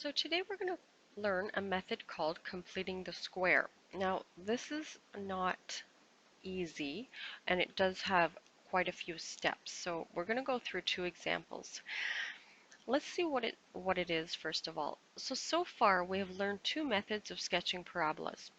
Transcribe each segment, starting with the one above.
So today we're going to learn a method called completing the square. Now this is not easy and it does have quite a few steps. So we're going to go through two examples. Let's see what it is first of all. So far we have learned two methods of sketching parabolas.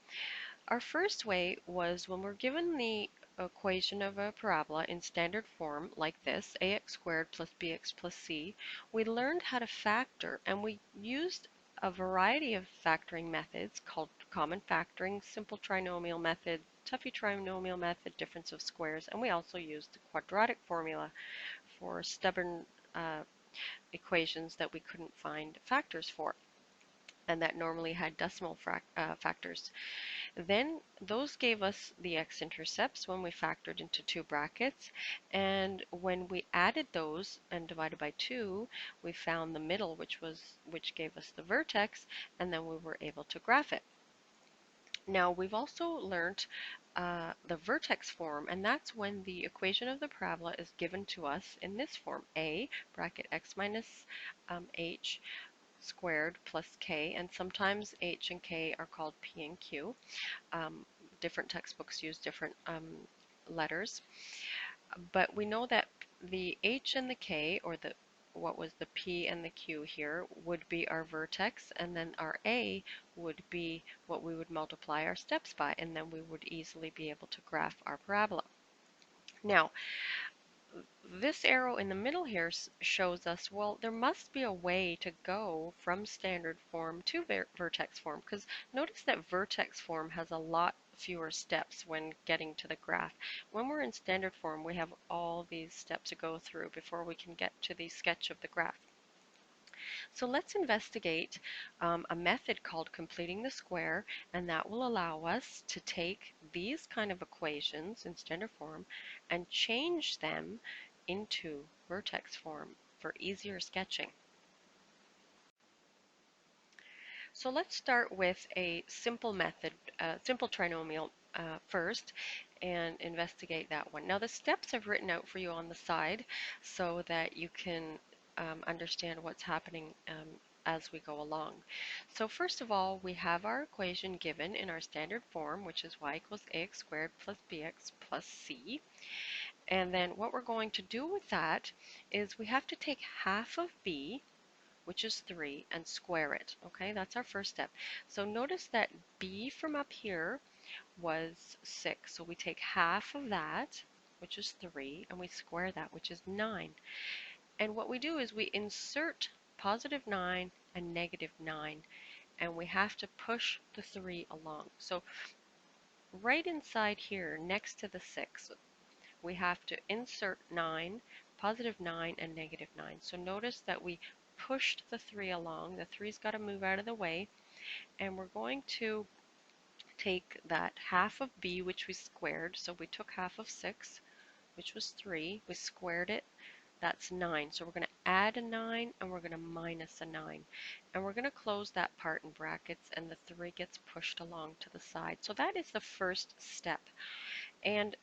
Our first way was when we're given the equation of a parabola in standard form like this, ax squared plus bx plus c, we learned how to factor and we used a variety of factoring methods called common factoring, simple trinomial method, Tuffy trinomial method, difference of squares, and we also used the quadratic formula for stubborn equations that we couldn't find factors for and that normally had decimal factors. Then those gave us the x-intercepts when we factored into two brackets, and when we added those and divided by 2, we found the middle, which gave us the vertex, and then we were able to graph it. Now we've also learned the vertex form, and that's when the equation of the parabola is given to us in this form: a bracket x minus h squared plus k, and sometimes h and k are called p and q. Different textbooks use different letters, but we know that the h and the k, or what was the p and the q here, would be our vertex, and then our a would be what we would multiply our steps by, and then we would easily be able to graph our parabola. Now, this arrow in the middle here shows us, well, there must be a way to go from standard form to vertex form, because notice that vertex form has a lot fewer steps when getting to the graph. When we're in standard form, we have all these steps to go through before we can get to the sketch of the graph. So let's investigate a method called completing the square, and that will allow us to take these kind of equations in standard form and change them into vertex form for easier sketching. So let's start with a simple method, simple trinomial first, and investigate that one. Now the steps I've written out for you on the side so that you can understand what's happening as we go along. So first of all, we have our equation given in our standard form, which is y equals ax squared plus bx plus c. And then what we're going to do with that is we have to take half of b, which is 3, and square it. Okay, that's our first step. So notice that b from up here was 6. So we take half of that, which is 3, and we square that, which is 9. And what we do is we insert positive 9 and negative 9, and we have to push the 3 along. So right inside here, next to the 6, we have to insert 9, positive 9, and negative 9. So notice that we pushed the 3 along. The 3's got to move out of the way, and we're going to take that half of b, which we squared. So we took half of 6, which was 3. We squared it. That's 9. So we're going to add a 9 and we're going to minus a 9. And we're going to close that part in brackets, and the 3 gets pushed along to the side. So that is the first step. And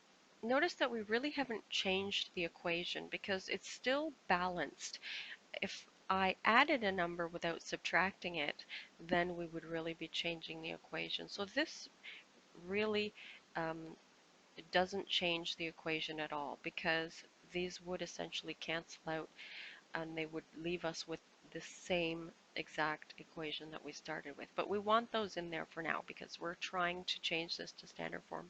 notice that we really haven't changed the equation because it's still balanced. If I added a number without subtracting it, then we would really be changing the equation. So this really it doesn't change the equation at all, because these would essentially cancel out and they would leave us with the same exact equation that we started with. But we want those in there for now because we're trying to change this to standard form.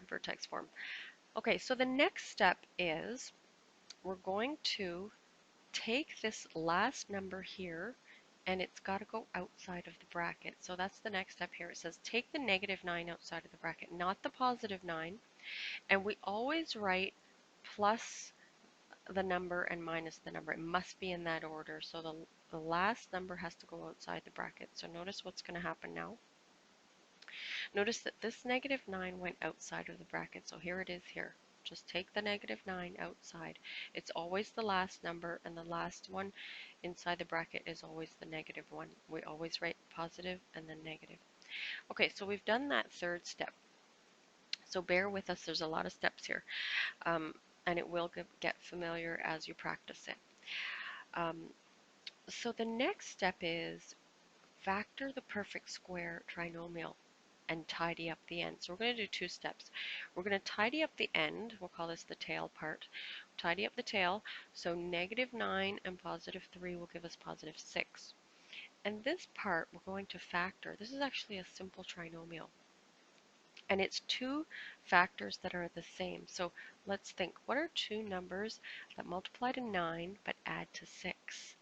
Vertex form. Okay, so the next step is we're going to take this last number here, and it's got to go outside of the bracket. So that's the next step here. It says take the negative 9 outside of the bracket, not the positive 9. And we always write plus the number and minus the number. It must be in that order. So the last number has to go outside the bracket. So notice what's going to happen now. Notice that this negative 9 went outside of the bracket. So here it is here. Just take the negative 9 outside. It's always the last number, and the last one inside the bracket is always the negative one. We always write positive and then negative. Okay, so we've done that third step. So bear with us, there's a lot of steps here, and it will get familiar as you practice it. So the next step is factor the perfect square trinomial and tidy up the end. So we're going to do two steps. We're going to tidy up the end. We'll call this the tail part. Tidy up the tail. So -9 and +3 will give us +6. And this part we're going to factor. This is actually a simple trinomial. And it's two factors that are the same. So let's think, what are two numbers that multiply to 9 but add to 6?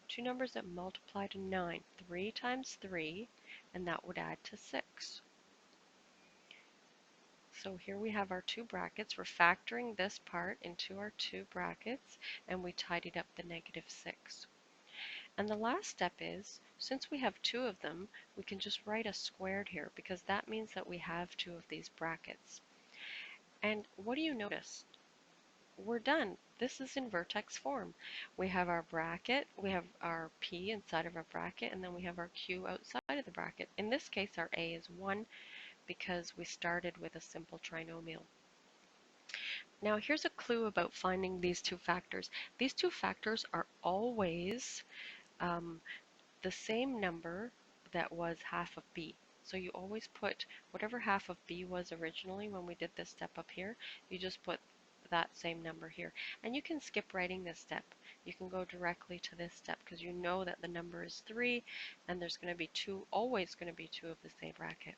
Two numbers that multiply to 9. 3 times 3, and that would add to 6. So here we have our two brackets. We're factoring this part into our two brackets, and we tidied up the -6. And the last step is, since we have two of them, we can just write a squared here, because that means that we have two of these brackets. And what do you notice? We're done. This is in vertex form. We have our bracket, we have our P inside of our bracket, and then we have our Q outside of the bracket. In this case, our A is 1 because we started with a simple trinomial. Now here's a clue about finding these two factors. These two factors are always the same number that was half of b. So you always put whatever half of b was originally when we did this step up here, you just put that same number here. And you can skip writing this step. You can go directly to this step because you know that the number is 3 and there's going to be always going to be two of the same bracket.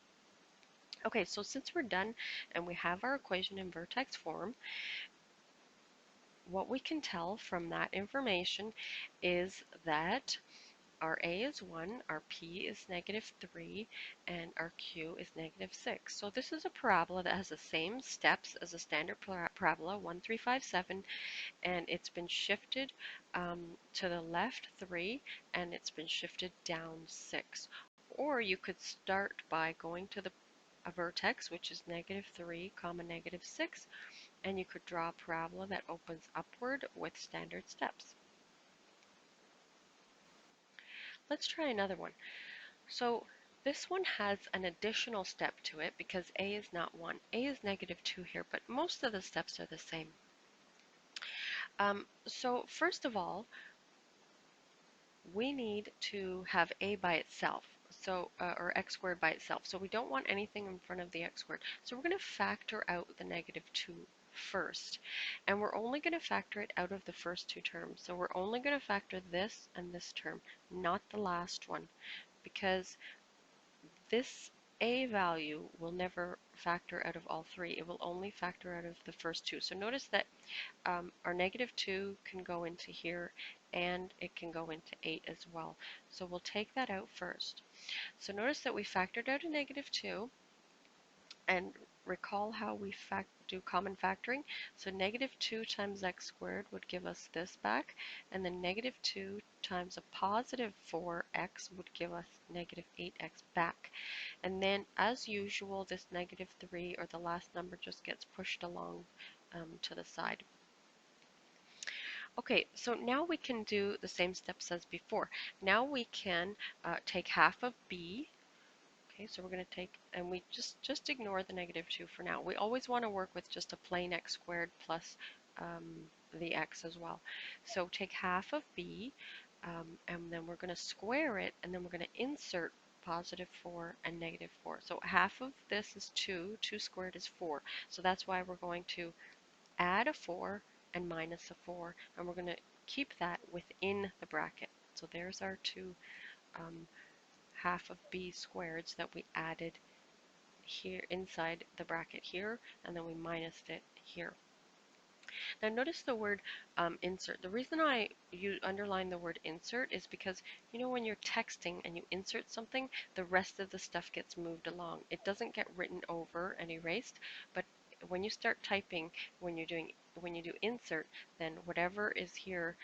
Okay, so since we're done and we have our equation in vertex form, what we can tell from that information is that our A is 1, our P is -3, and our Q is -6. So this is a parabola that has the same steps as a standard parabola, 1, 3, 5, 7, and it's been shifted to the left 3, and it's been shifted down 6. Or you could start by going to a vertex, which is -3, -6, and you could draw a parabola that opens upward with standard steps. Let's try another one. So this one has an additional step to it because A is not 1. A is -2 here, but most of the steps are the same. So first of all, we need to have A by itself, so or x squared by itself. So we don't want anything in front of the x squared. So we're going to factor out the -2 first. And we're only going to factor it out of the first two terms. So we're only going to factor this and this term, not the last one, because this A value will never factor out of all three. It will only factor out of the first two. So notice that our -2 can go into here and it can go into 8 as well. So we'll take that out first. So notice that we factored out a -2, and recall how we do common factoring. So -2 times x squared would give us this back, and then -2 times a +4x would give us -8x back. And then, as usual, this -3 or the last number just gets pushed along to the side. Okay, so now we can do the same steps as before. Now we can take half of b. Okay, so we're going to take, and we just ignore the -2 for now. We always want to work with just a plain x squared plus the x as well. So take half of b, and then we're going to square it, and then we're going to insert +4 and -4. So half of this is 2. 2 squared is 4. So that's why we're going to add a 4 and minus a 4, and we're going to keep that within the bracket. So there's our two half of b squareds that we added here inside the bracket here, and then we minused it here. Now notice the word insert. The reason I underline the word insert is because, you know, when you're texting and you insert something, the rest of the stuff gets moved along. It doesn't get written over and erased, but when you start typing, when you do insert, then whatever is here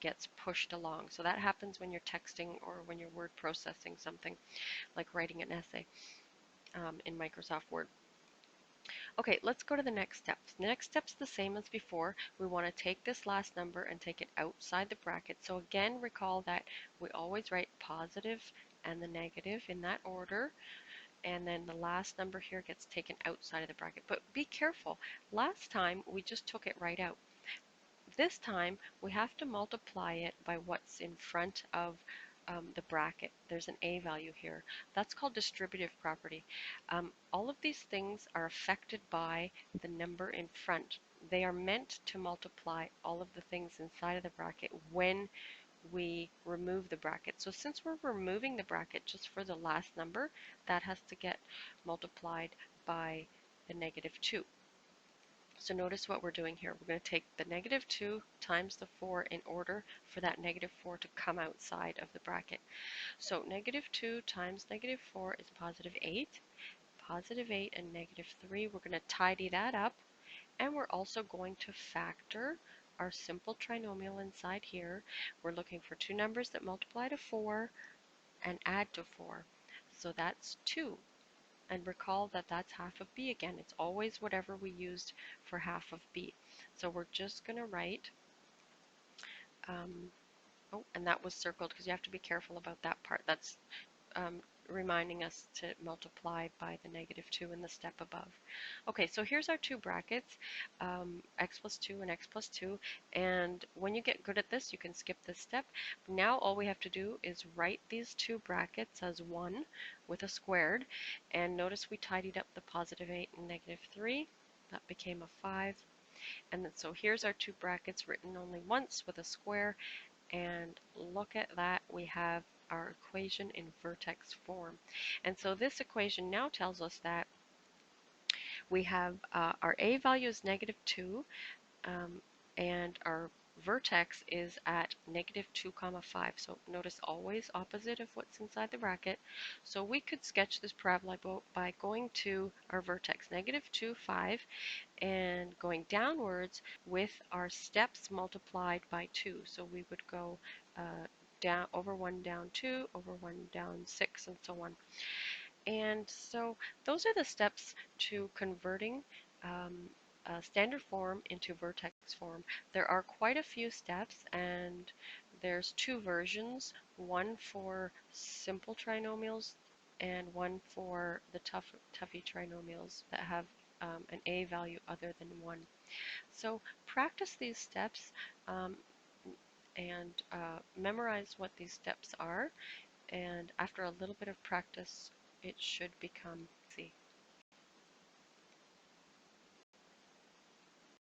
gets pushed along. So that happens when you're texting or when you're word processing something, like writing an essay in Microsoft Word. Okay, let's go to the next steps. The next step's the same as before. We want to take this last number and take it outside the bracket. So again, recall that we always write positive and the negative in that order, and then the last number here gets taken outside of the bracket. But be careful. Last time we just took it right out. this time we have to multiply it by what's in front of the bracket. There's an a value here. That's called distributive property. All of these things are affected by the number in front. They are meant to multiply all of the things inside of the bracket when we remove the bracket. So since we're removing the bracket just for the last number, that has to get multiplied by the -2. So notice what we're doing here. We're going to take the -2 times the 4 in order for that -4 to come outside of the bracket. So -2 times -4 is +8. +8 and -3, we're going to tidy that up. And we're also going to factor our simple trinomial inside here. We're looking for two numbers that multiply to 4 and add to 4. So that's 2. And recall that that's half of b again. It's always whatever we used for half of b. So we're just going to write, oh, and that was circled because you have to be careful about that part. That's reminding us to multiply by the -2 in the step above. Okay, so here's our two brackets, x plus 2 and x plus 2, and when you get good at this, you can skip this step. Now all we have to do is write these two brackets as one with a squared, and notice we tidied up the +8 and -3. That became a 5, and then, so here's our two brackets written only once with a square, and look at that, we have our equation in vertex form. And so this equation now tells us that we have our a value is -2, and our vertex is at -2, 5. So notice always opposite of what's inside the bracket. So we could sketch this parabola by going to our vertex, -2, 5, and going downwards with our steps multiplied by 2. So we would go down over 1 down 2, over 1 down 6, and so on. And so those are the steps to converting standard form into vertex form. There are quite a few steps, and there's two versions, one for simple trinomials and one for the toughy trinomials that have an a value other than 1. So practice these steps and memorize what these steps are, and after a little bit of practice, it should become easy.